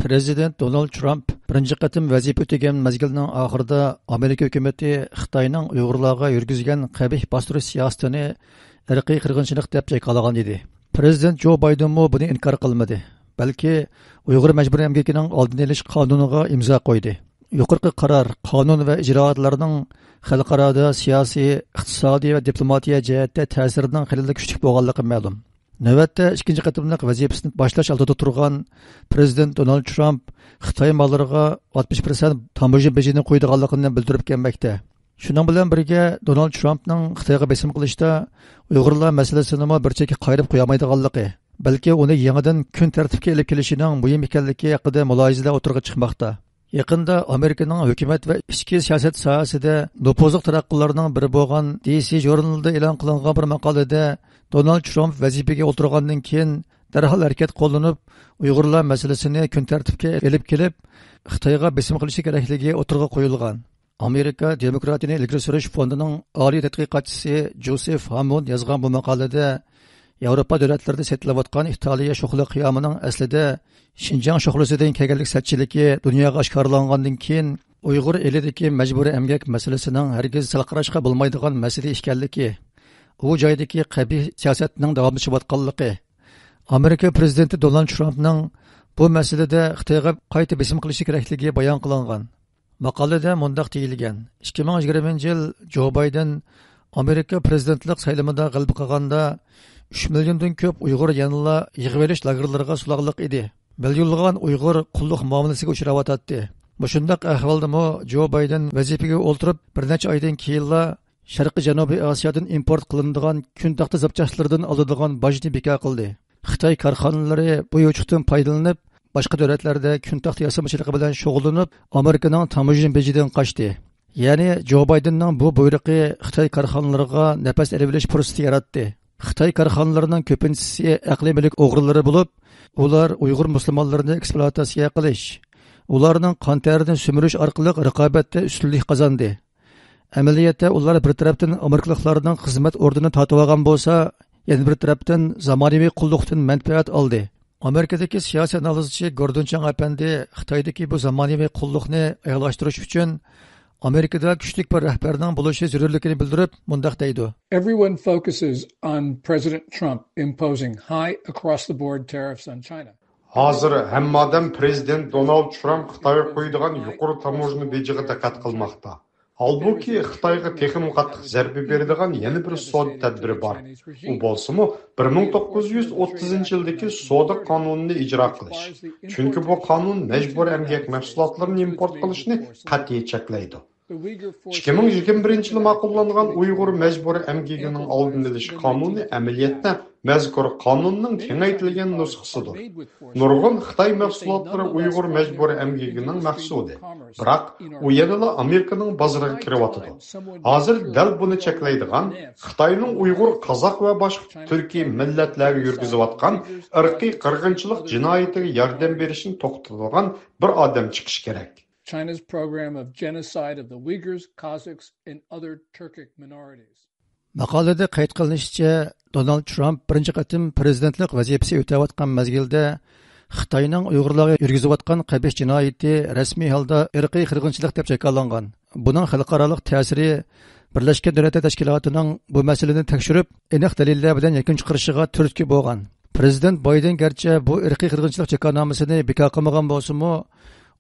Prezident Donald Trump birinchi qatim vazifa o'tagan mezgilning oxirida Amerika hukumatı Xitoyning Uyg'urlarga yurgizgan qabih bostirish siyosatini irqiy qirg'inchilik deb jayqalagan edi. Prezident Joe Biden mo buni inkor qilmadi, balki Uyg'ur majburiy emgakining oldini olish qonuniga imzo qo'ydi. Yuqorqi qaror qonun va ijroatlarning xalqaroda siyosiy, iqtisodiy va diplomatiya jihatda ta'sirining xilli kuchli bo'lganligi ma'lum. Navbatda ikkinchi qatimliq vazifasini boshlash oldida turgan Prezident Donald Trump Xitoy mallariga 60% tamojin bejini qo'ydiganligini bildirib kelmoqda. Shuning bilan birga Donald Trumpning Xitoyga besim qilishda Uyg'urlar masalasini bir chekka qayrib qo'yamaydiganligi, balki uni yangidan kun tartibga olib kelishining muhim ekanligi haqida mulohazalar o'tirg'i chiqmoqda. Yaqında Amerikaning hukumat va ichki siyosat sohasida nopozliq taraqqiylarning biri bo'lgan DC jurnalida e'lon qilingan bir maqolada Donald Trump vazifaga o'tirgandan keyin darhol harakat qo'llanib, Uyg'urlar masalasini kun tartibga olib kelib, Xitoyga besim qilishi kerakligi o'tirg'i qo'yilgan. Amerika Demokratiyani ilgari surish fondining oliy tadqiqotchisi Joseph Hammond yozgan bu maqolada Yevropa davlatlarida setilayotgan Italiya sho'xli qiyomining aslida Xinjiang sho'xlisidan kelganlik satchiligi dunyoga oshkorlangandan keyin Uyg'ur elidagi majburiy emgak masalasining hargiz salqirashga bo'lmaydigan masala ekanligi, u joydagi qabih siyosatning davomlashayotganligi, Amerika prezidenti Donald Trumpning bu masalada Xitoyga qayta besim qilishi kerakligi bayon qilingan. Maqolada mundaq deyilgan: 2020-yil Joe Biden Amerika prezidentlik saylovida g'alaba qozonganda 3 milliondan ko'p Uyg'ur yanıla yig'ib olish lagerlariga suloqliq edi. Milyonlagan Uyg'ur qulluq muomalasiga uchrayotdi. Mushundaq ahvolda Joe Biden vazifaga o'ltirib bir necha oydan keyinla Sharqiy Janubiy Osiyodan import qilinadigan kun taxta zapchastlardan oladigan bojni bekor qildi. Xitoy korxonalari bu yo'chuqdan foydalanib, boshqa davlatlarda kun taxta yasamachiligi bilan shug'ullanib, Amerikaning tamojin bejidan qochdi. Ya'ni Joe Bidenning bu buyrug'i Xitoy korxonalariga nafas olib fursati yaratdi. Xitoy korxonalarining ko'pinchisi aqliy mulk o'g'rilari bo'lib, ular Uyg'ur musulmonlarini ekspluatatsiya qilish, ularning qon terini sumirish orqali raqobatda ustunlik qozondi. Amaliyotda ular bir tarafdan amerikaliklarning xizmat o'rnini tatib olgan bo'lsa, yana bir tarafdan zamonaviy qulluqdan manfaat oldi. Amerikadagi siyosiy analizchi Gordon Chang apandi Xitoydagi bu zamonaviy qulluqni ayollashtirish uchun Amerikada kuchli bir rahbarning bo'lishi zarurligini bildirib, mundaq deydi. Everyone focuses on President Trump imposing high across the board tariffs on China. Hozir hamma odam Prezident Donald Trump Xitoyga qo'ydigan yuqori tamojni bejiga diqqat qilmoqda. Halbuki Xitoyga texnik qattiq zarba beradigan yana bir savdo tadbiri bor. U bo'lsa-mu 1930-yildagi savdo qonunini ijro qilish. Chunki bu qonun majburiy emgak mahsulotlarini import qilishni qat'iy cheklaydi. 2021-yilda ma'qullangan Uyg'ur majburiy emgagining oldini olish qonuni amaliyotda mazkur qonunning kengaytirilgan nusxasidir. Nurg'un Xitoy mahsulotlari Uyg'ur majburiy emgagining mahsuli. Biroq u yana Amerikaning bozoriga kiryapti. Hozir dal buni cheklaydigan Xitoyning Uyg'ur, qozoq va boshqa turkiy millatlarga yurgizayotgan irqiy qirg'inchilik jinoyatiga yordam berishni to'xtatadigan bir odam chiqish kerak. China's program of genocide of the Uyghurs, Kazakhs, and other Turkic minorities. Maqolada qayd qilinishicha, Donald Trump birinchi qatim prezidentlik vazifasini o'tayotgan mezgilda Xitoyning Uyg'urlarga yurgizayotgan qabih jinoyati rasmiy holda irqiy qirg'inchilik deb jayqalangan. Buning xalqaroliq ta'siri Birlashgan Davlatlar Tashkilotining bu masalani tekshirib, aniq dalillar bilan yakun chiqarishiga turtki bo'lgan. Prezident Biden garchi bu irqiy qirg'inchilik jayqonomasini bekor qilmagan bo'lsa-mu,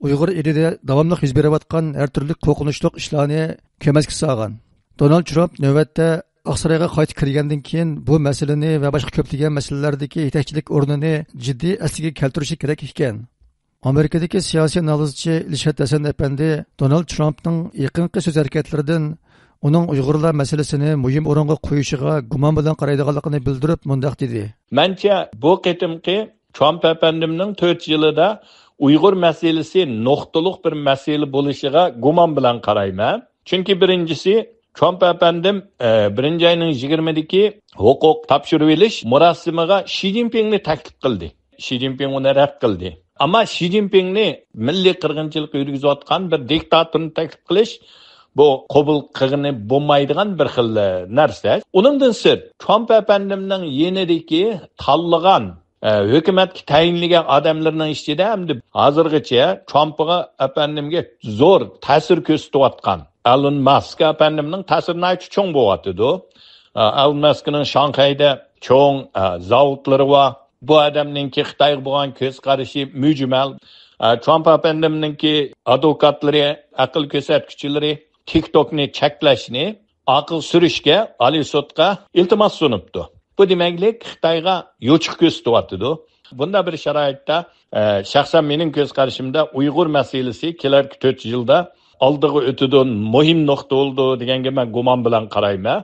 Uyg'ur elida davomli yuz berayotgan har turli qo'rqinchli ishlarni ko'masga solgan. Donald Trump navbatda Oqsaroyga qaytib kirgandan keyin bu masalani va boshqa ko'plagan masalalardagi yetakchilik o'rnini jiddiy asliga keltirishi kerak ekan. Amerikadagi siyosiy analizchi Ilshad Hasan apandi Donald Trumpning yaqinqi so'z harakatlaridan uning Uyg'urlar masalasini muhim o'ringa qo'yishiga gumon bilan qaraydiganligini bildirib, mundaq dedi. Mencha bu qitimqi Trump apandimning 4 yilida Uyg'ur masalasi nuqtaliq bir masala bo'lishiga gumon bilan qarayman. Chunki birinchisi Trump apandim 1-oyning 20-dagi huquq topshirib olish murosimiga Xi Jinpingni taklif qildi. Xi Jinping uni rad qildi. Ammo Xi Jinpingni milliy qirg'inchilik yurgizayotgan bir diktatorni taklif qilish bu qabul qilgani bo'lmaydigan bir xil narsa. Uningdan sir Trump apandimning yenidagi tanlagan Hökumatga tayinlagan odamlarning ichida hamda hozirgacha Trumpga apandimga zo'r ta'sir ko'rsatayotgan Elon Musk apandimning ta'siri cho'ng bo'lyapti. Elon Muskning Shanxayda cho'ng zavodlari va bu odamningki Xitoyga bo'lgan ko'z qarashi mujmal. Trump apandimningki advokatlari, aql ko'rsatuvchilari TikTokni cheklashni aql surishga Oliy sudga iltimos sunibdi. Bu demaklik Xitoyga yo'chiq ko'rsatyapti. Bunda bir sharoitda shaxsan mening ko'z qarashimda Uyg'ur masalasi kelarki 4 yilda oldiga o'tadi, muhim nuqta bo'ldi deganga men gumon bilan qarayman.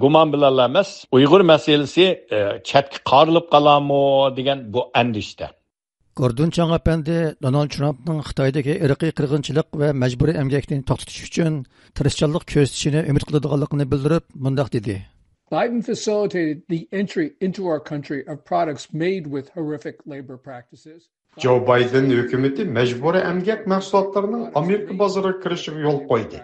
Gumon bilan emas, Uyg'ur masalasi chatga qorilib qolarmi degan bu andishda. Gordon Chang apandi Donald Trumpning Xitoydagi irqiy qirg'inchilik va majburiy emgakni to'xtatish uchun tirishchanlik ko'rsatishini umid qiladiganligini bildirib, mundaq dedi. Biden facilitated the entry into our country of products made with horrific labor practices. Joe Biden hükümeti mecburi emgak mahsulotlarının Amerika bozoriga kirishiga yo'l qo'ydi.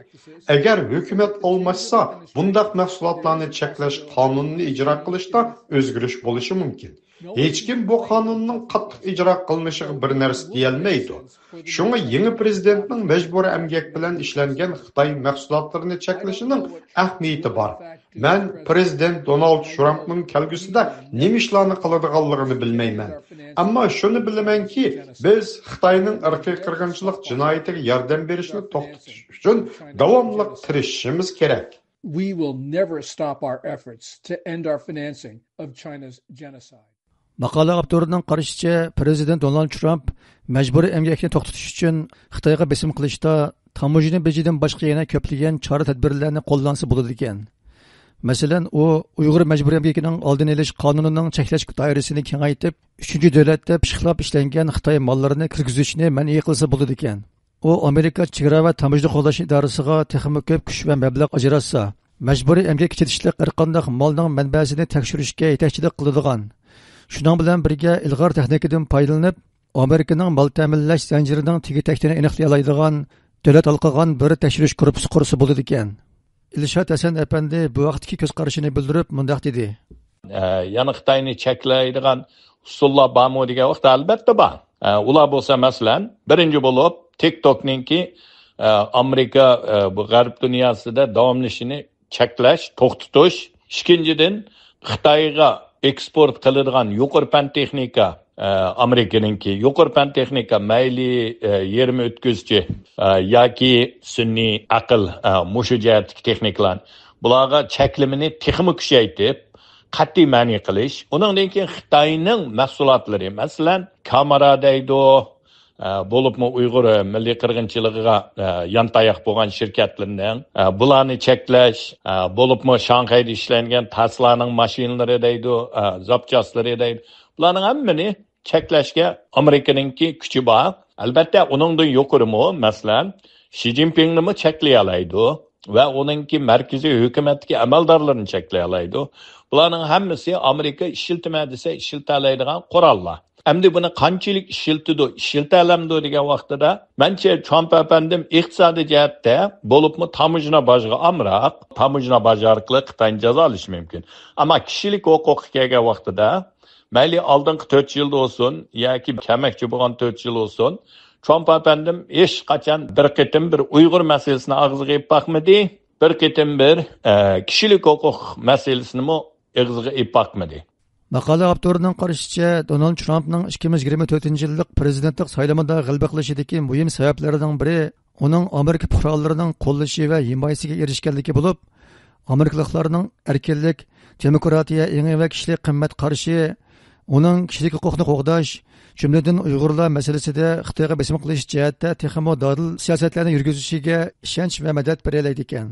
Agar hukumat olmasa, bundaq mahsulotlarni cheklash qonunini ijro qilishda o'zgarish bo'lishi mumkin. Hech kim bu qonunning qattiq ijro qilinishiga bir narsa deyolmaydi. Shunga yangi prezidentning mecburi emgak bilan ishlangan Xitoy mahsulotlarini cheklashining ahamiyati bor. Men prezident Donald Trumpning kelgusida nima ishlarni qiladiganligini bilmayman. Ammo shuni bilamanki, biz Xitoyning irqiy qirg'inchilik jinoyatiga yordam berishni to'xtatish uchun davomli tirishishimiz kerak. We will never stop our efforts to end our financing of China's genocide. Maqola avtorining qarashicha, prezident Donald Trump majburiy emgakni to'xtatish uchun Xitoyga besim qilishda tamojini bejidan boshqa yana ko'plagan chora-tadbirlarni qo'llansa bo'ladi ekan. Masalan, u Uyg'ur majburiy emgakining oldini olish qonunining cheklash doirasini kengaytirib, 3-davlatda pishqilab ishlangan Xitoy mollarini kirgizishni ma'ni qilsa bo'ladi ekan. U Amerika chegara va tamojni qo'llash idorasiga texnik ko'p kuch va mablag' ajratsa, majburiy emgak ketishlik har qanday molning manbasini tekshirishga yetakchilik qiladigan. Shuning bilan birga ilg'or texnikadan foydalanib, Amerikaning mol ta'minlash zanjirining tegi-taktini aniqlay oladigan davlat alqagan bir tekshirish korpusi qursa bo'ladi ekan. İlişat Hasan Efendi bu vaqtki ko'z qarashini bildirib, mundaq dedi. Yana Xitoyni cheklaydigan usullar bormi degan vaqt albatta bor. Ular bo'lsa masalan, birinchi bo'lib TikTokninki Amerika bu g'arb dunyosida davomlashini cheklash, to'xtatish. Ikkinchidan Xitoyga eksport qiladigan yuqori fan texnika Amerikaninki yuqori fan texnika mayli yermi o'tkazchi yoki sun'iy aql mushu jihatdagi texnikalar bularga cheklimini texmi kuchaytirib qat'iy ma'ni qilish. Undan keyin Xitoyning mahsulotlari, masalan, kamera deydi, bo'libmi Uyg'ur milliy qirg'inchiligiga yantayoq bo'lgan shirkatlarning bularni cheklash, bo'libmi Shanxayda ishlangan Tesla'ning mashinalari deydi, zapchaslari deydi. Bularning hammani cheklashga Amerikaninki kuchi bor. Albatta, uningdan yuqorimi, masalan, Xi Jinpingni cheklay oladi va uningki markaziy hukumatga amaldorlarni cheklay oladi. Bularning hammasi Amerika ishiltma desa ishiltalaydigan qurollar. Endi buni qanchalik ishiltalamdi degan vaqtida, mencha Trump apandim iqtisodiy jihatda bo'libmi tamojna bojga amroq, tamojna boj orqali Xitoyni jazolash mumkin. Ammo kishilik huquqqa kelgan vaqtida mayli oldingi 4 yil olsun yoki kamakchi bo'lgan 4 yil olsun, Trump apandim hech qachon bir qitim bir Uyg'ur masalasini og'ziga yeb baqmadi, bir qitim bir kishilik huquq masalasini og'ziga yeb baqmadi. Maqola avtorining qarashicha, Donald Trumpning 2024-yillik prezidentlik saylovida g'alaba qilishidagi muhim sabablaridan biri uning Amerika fuqarolarining qo'llashi va himoyasiga erishganligi bo'lib, Amerikaliklarning erkinlik, demokratiya, yangi va kishilik qimmat qarashi, uning kishilik huquqni qo'g'dash, jumladan Uyg'urlar masalasida Xitoyga besim qilish jihatda texmo dodil siyosatlarni yurgizishiga ishonch va madad beraydi ekan.